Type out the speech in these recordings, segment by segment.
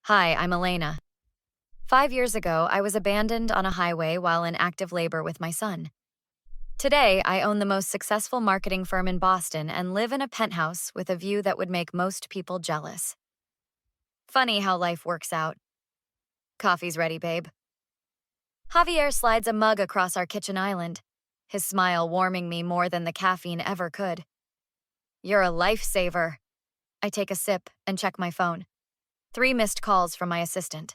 Hi, I'm Elena. 5 years ago, I was abandoned on a highway while in active labor with my son. Today, I own the most successful marketing firm in Boston and live in a penthouse with a view that would make most people jealous. Funny how life works out. Coffee's ready, babe. Javier slides a mug across our kitchen island, his smile warming me more than the caffeine ever could. You're a lifesaver. I take a sip and check my phone. 3 missed calls from my assistant.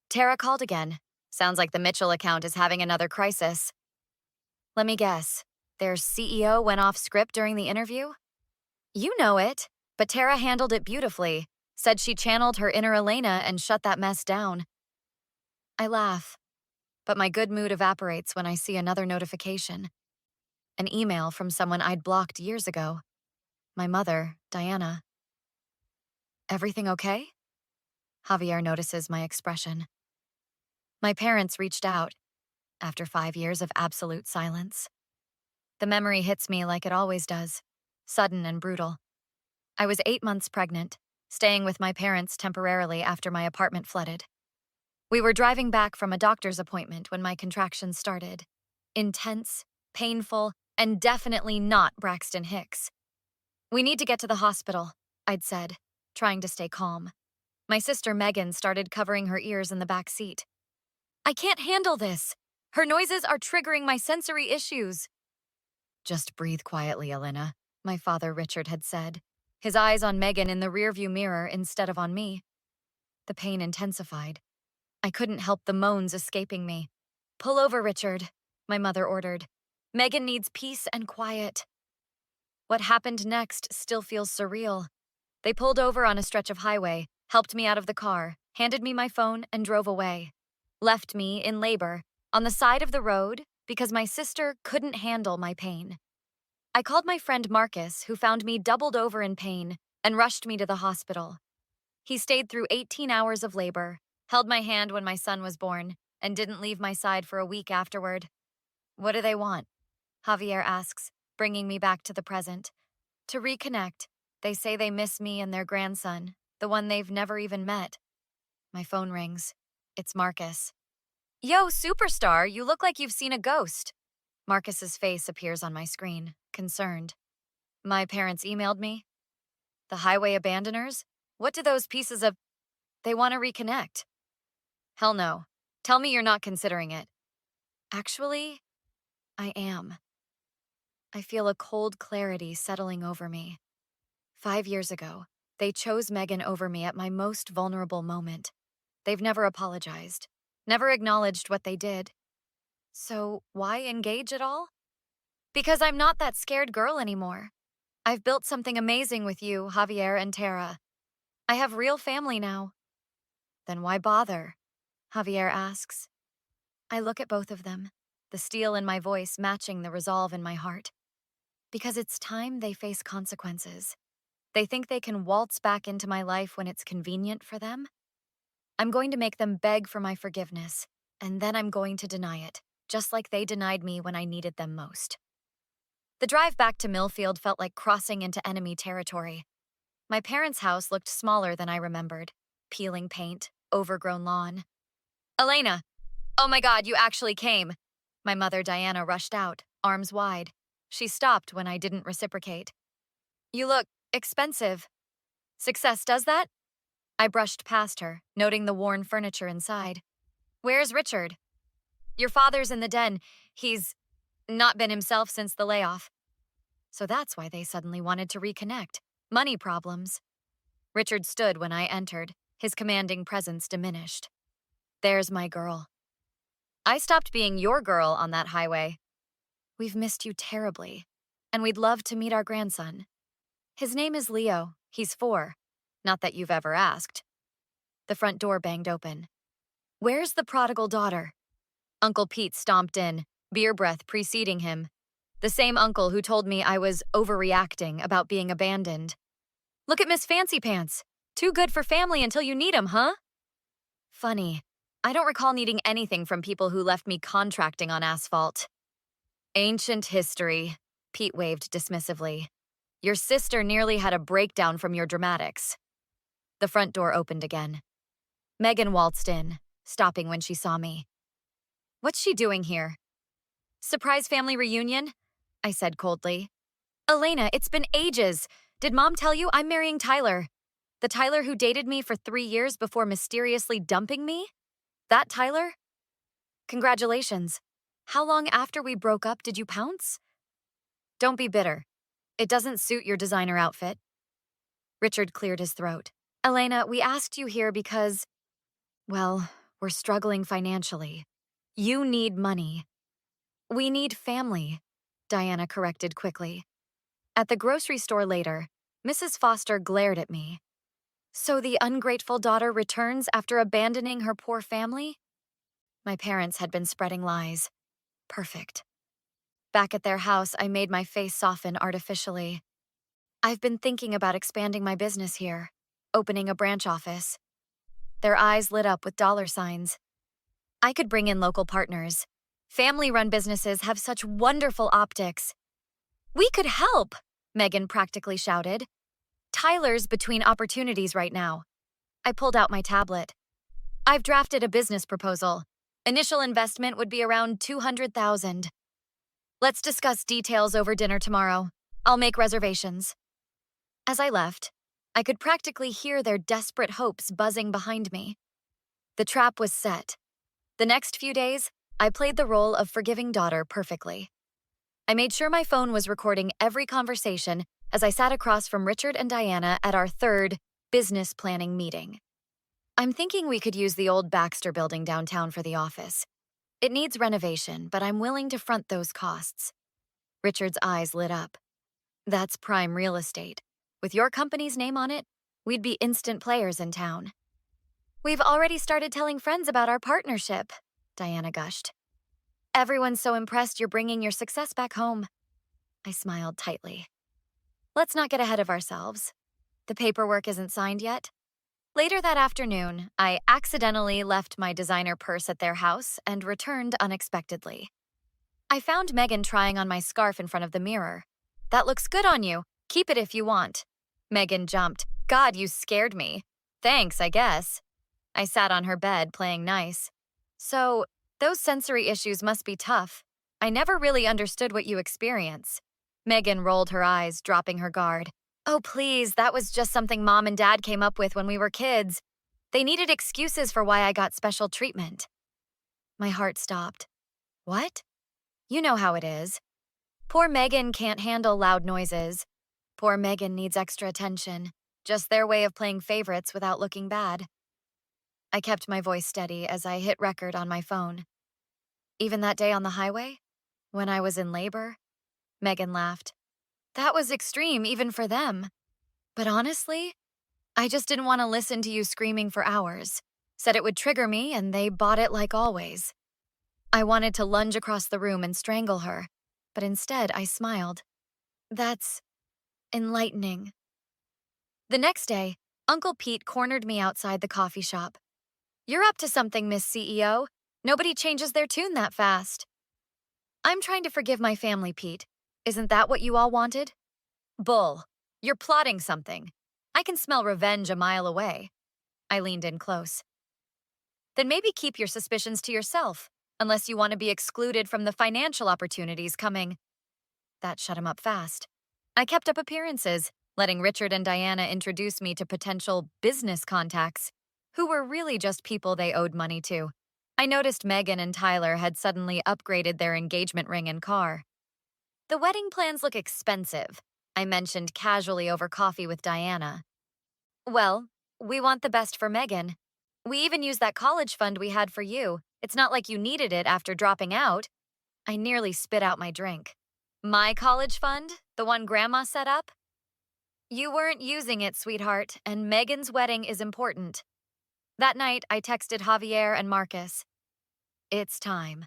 Tara called again. Sounds like the Mitchell account is having another crisis. Let me guess. Their CEO went off script during the interview? You know it, but Tara handled it beautifully, said she channeled her inner Elena and shut that mess down. I laugh, but my good mood evaporates when I see another notification. An email from someone I'd blocked years ago. My mother, Diana. Everything okay? Javier notices my expression. My parents reached out after 5 years of absolute silence. The memory hits me like it always does, sudden and brutal. I was 8 months pregnant, staying with my parents temporarily after my apartment flooded. We were driving back from a doctor's appointment when my contractions started. Intense, painful, and definitely not Braxton Hicks. We need to get to the hospital, I'd said, trying to stay calm. My sister Megan started covering her ears in the back seat. I can't handle this. Her noises are triggering my sensory issues. Just breathe quietly, Elena, my father Richard had said, his eyes on Megan in the rearview mirror instead of on me. The pain intensified. I couldn't help the moans escaping me. Pull over, Richard, my mother ordered. Megan needs peace and quiet. What happened next still feels surreal. They pulled over on a stretch of highway, helped me out of the car, handed me my phone, and drove away. Left me in labor, on the side of the road, because my sister couldn't handle my pain. I called my friend Marcus, who found me doubled over in pain, and rushed me to the hospital. He stayed through 18 hours of labor, held my hand when my son was born, and didn't leave my side for a week afterward. What do they want? Javier asks, bringing me back to the present. To reconnect, they say they miss me and their grandson, the one they've never even met. My phone rings. It's Marcus. Yo, superstar, you look like you've seen a ghost. Marcus's face appears on my screen, concerned. My parents emailed me. The highway abandoners? What do those pieces of... They want to reconnect. Hell no. Tell me you're not considering it. Actually, I am. I feel a cold clarity settling over me. 5 years ago, they chose Megan over me at my most vulnerable moment. They've never apologized, never acknowledged what they did. So why engage at all? Because I'm not that scared girl anymore. I've built something amazing with you, Javier and Tara. I have real family now. Then why bother? Javier asks. I look at both of them, the steel in my voice matching the resolve in my heart. Because it's time they face consequences. They think they can waltz back into my life when it's convenient for them. I'm going to make them beg for my forgiveness, and then I'm going to deny it, just like they denied me when I needed them most. The drive back to Millfield felt like crossing into enemy territory. My parents' house looked smaller than I remembered. Peeling paint, overgrown lawn. Elena! Oh my God, you actually came! My mother Diana rushed out, arms wide. She stopped when I didn't reciprocate. You look expensive. Success does that? I brushed past her, noting the worn furniture inside. Where's Richard? Your father's in the den. He's not been himself since the layoff. So that's why they suddenly wanted to reconnect. Money problems. Richard stood when I entered, his commanding presence diminished. There's my girl. I stopped being your girl on that highway. We've missed you terribly, and we'd love to meet our grandson. His name is Leo. He's 4. Not that you've ever asked. The front door banged open. Where's the prodigal daughter? Uncle Pete stomped in, beer breath preceding him. The same uncle who told me I was overreacting about being abandoned. Look at Miss Fancy Pants. Too good for family until you need 'em, huh? Funny. I don't recall needing anything from people who left me contracting on asphalt. Ancient history, Pete waved dismissively. Your sister nearly had a breakdown from your dramatics. The front door opened again. Megan waltzed in, stopping when she saw me. What's she doing here? Surprise family reunion? I said coldly. Elena, it's been ages. Did Mom tell you I'm marrying Tyler? The Tyler who dated me for 3 years before mysteriously dumping me? That Tyler? Congratulations. How long after we broke up did you pounce? Don't be bitter. It doesn't suit your designer outfit. Richard cleared his throat. Elena, we asked you here because, well, we're struggling financially. You need money. We need family, Diana corrected quickly. At the grocery store later, Mrs. Foster glared at me. So the ungrateful daughter returns after abandoning her poor family? My parents had been spreading lies. Perfect. Back at their house, I made my face soften artificially. I've been thinking about expanding my business here, opening a branch office. Their eyes lit up with dollar signs. I could bring in local partners. Family-run businesses have such wonderful optics. We could help, Megan practically shouted. Tyler's between opportunities right now. I pulled out my tablet. I've drafted a business proposal. Initial investment would be around $200,000. Let's discuss details over dinner tomorrow. I'll make reservations. As I left, I could practically hear their desperate hopes buzzing behind me. The trap was set. The next few days, I played the role of forgiving daughter perfectly. I made sure my phone was recording every conversation as I sat across from Richard and Diana at our third business planning meeting. I'm thinking we could use the old Baxter building downtown for the office. It needs renovation, but I'm willing to front those costs. Richard's eyes lit up. That's prime real estate. With your company's name on it, we'd be instant players in town. We've already started telling friends about our partnership, Diana gushed. Everyone's so impressed you're bringing your success back home. I smiled tightly. Let's not get ahead of ourselves. The paperwork isn't signed yet. Later that afternoon, I accidentally left my designer purse at their house and returned unexpectedly. I found Megan trying on my scarf in front of the mirror. That looks good on you. Keep it if you want. Megan jumped. God, you scared me. Thanks, I guess. I sat on her bed, playing nice. So, those sensory issues must be tough. I never really understood what you experience. Megan rolled her eyes, dropping her guard. Oh, please, that was just something Mom and Dad came up with when we were kids. They needed excuses for why I got special treatment. My heart stopped. What? You know how it is. Poor Megan can't handle loud noises. Poor Megan needs extra attention. Just their way of playing favorites without looking bad. I kept my voice steady as I hit record on my phone. Even that day on the highway? When I was in labor? Megan laughed. That was extreme even for them. But honestly, I just didn't want to listen to you screaming for hours. Said it would trigger me, and they bought it like always. I wanted to lunge across the room and strangle her, but instead I smiled. That's enlightening. The next day, Uncle Pete cornered me outside the coffee shop. You're up to something, Miss CEO. Nobody changes their tune that fast. I'm trying to forgive my family, Pete. Isn't that what you all wanted? Bull. You're plotting something. I can smell revenge a mile away. I leaned in close. Then maybe keep your suspicions to yourself, unless you want to be excluded from the financial opportunities coming. That shut him up fast. I kept up appearances, letting Richard and Diana introduce me to potential business contacts, who were really just people they owed money to. I noticed Megan and Tyler had suddenly upgraded their engagement ring and car. The wedding plans look expensive, I mentioned casually over coffee with Diana. Well, we want the best for Megan. We even used that college fund we had for you. It's not like you needed it after dropping out. I nearly spit out my drink. My college fund? The one Grandma set up? You weren't using it, sweetheart, and Megan's wedding is important. That night, I texted Javier and Marcus. It's time.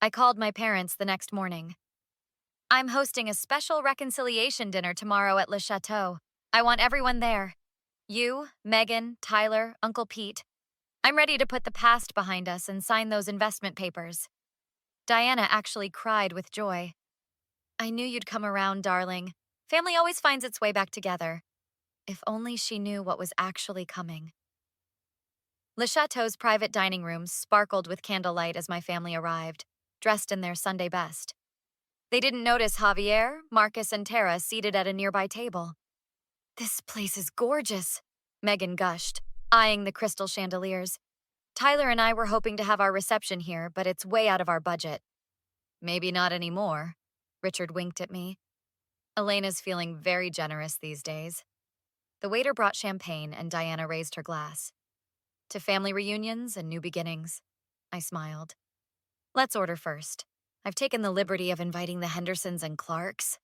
I called my parents the next morning. I'm hosting a special reconciliation dinner tomorrow at Le Chateau. I want everyone there. You, Megan, Tyler, Uncle Pete. I'm ready to put the past behind us and sign those investment papers. Diana actually cried with joy. I knew you'd come around, darling. Family always finds its way back together. If only she knew what was actually coming. Le Chateau's private dining room sparkled with candlelight as my family arrived, dressed in their Sunday best. They didn't notice Javier, Marcus, and Tara seated at a nearby table. "This place is gorgeous," Megan gushed, eyeing the crystal chandeliers. "Tyler and I were hoping to have our reception here, but it's way out of our budget." "Maybe not anymore," Richard winked at me. Elena's feeling very generous these days. The waiter brought champagne and Diana raised her glass. "To family reunions and new beginnings," I smiled. "Let's order first. I've taken the liberty of inviting the Hendersons and Clarks."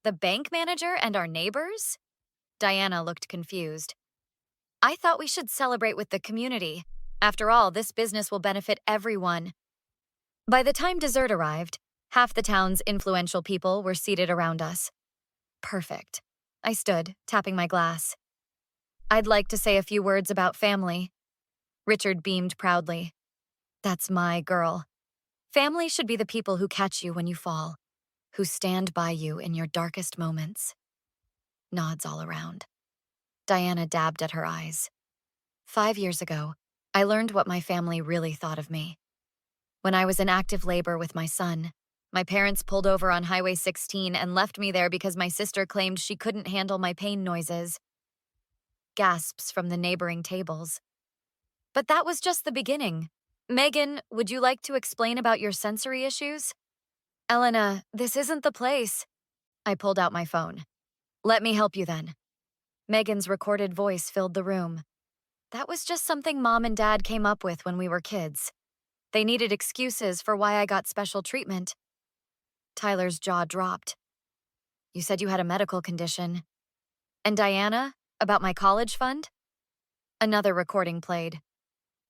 "The bank manager and our neighbors?" Diana looked confused. "I thought we should celebrate with the community. After all, this business will benefit everyone." By the time dessert arrived, half the town's influential people were seated around us. Perfect. I stood, tapping my glass. "I'd like to say a few words about family." Richard beamed proudly. "That's my girl. Family should be the people who catch you when you fall, who stand by you in your darkest moments." Nods all around. Diana dabbed at her eyes. 5 years ago, I learned what my family really thought of me. When I was in active labor with my son, my parents pulled over on Highway 16 and left me there because my sister claimed she couldn't handle my pain noises. Gasps from the neighboring tables. "But that was just the beginning. Megan, would you like to explain about your sensory issues?" "Elena, this isn't the place." I pulled out my phone. "Let me help you then." Megan's recorded voice filled the room. "That was just something Mom and Dad came up with when we were kids. They needed excuses for why I got special treatment." Tyler's jaw dropped. "You said you had a medical condition." "And Diana, about my college fund?" Another recording played.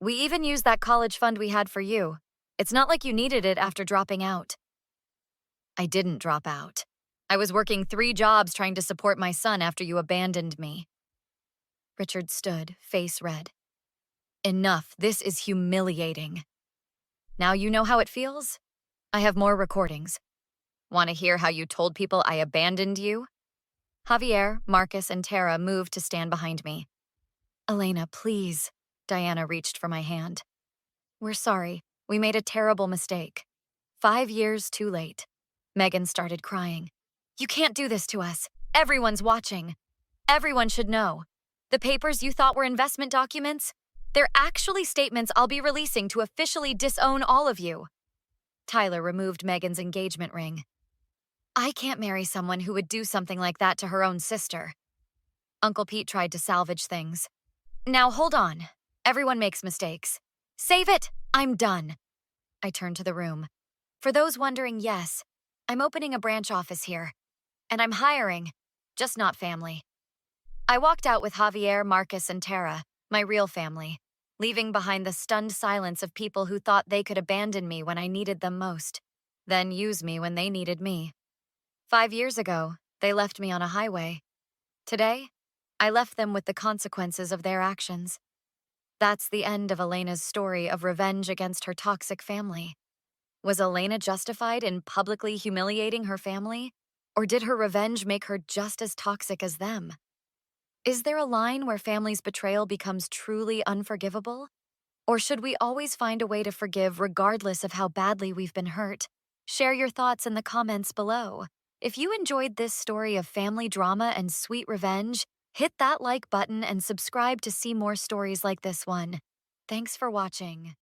"We even used that college fund we had for you. It's not like you needed it after dropping out." "I didn't drop out. I was working 3 jobs trying to support my son after you abandoned me." Richard stood, face red. "Enough, this is humiliating. Now you know how it feels? I have more recordings. Want to hear how you told people I abandoned you?" Javier, Marcus, and Tara moved to stand behind me. "Elena, please." Diana reached for my hand. "We're sorry. We made a terrible mistake. 5 years too late." Megan started crying. "You can't do this to us. Everyone's watching. Everyone should know. The papers you thought were investment documents? They're actually statements I'll be releasing to officially disown all of you." Tyler removed Megan's engagement ring. "I can't marry someone who would do something like that to her own sister." Uncle Pete tried to salvage things. "Now hold on. Everyone makes mistakes. Save it! I'm done." I turned to the room. "For those wondering, yes, I'm opening a branch office here. And I'm hiring, just not family." I walked out with Javier, Marcus, and Tara, my real family, leaving behind the stunned silence of people who thought they could abandon me when I needed them most, then use me when they needed me. 5 years ago, they left me on a highway. Today, I left them with the consequences of their actions. That's the end of Elena's story of revenge against her toxic family. Was Elena justified in publicly humiliating her family? Or did her revenge make her just as toxic as them? Is there a line where family's betrayal becomes truly unforgivable? Or should we always find a way to forgive regardless of how badly we've been hurt? Share your thoughts in the comments below. If you enjoyed this story of family drama and sweet revenge, hit that like button and subscribe to see more stories like this one. Thanks for watching.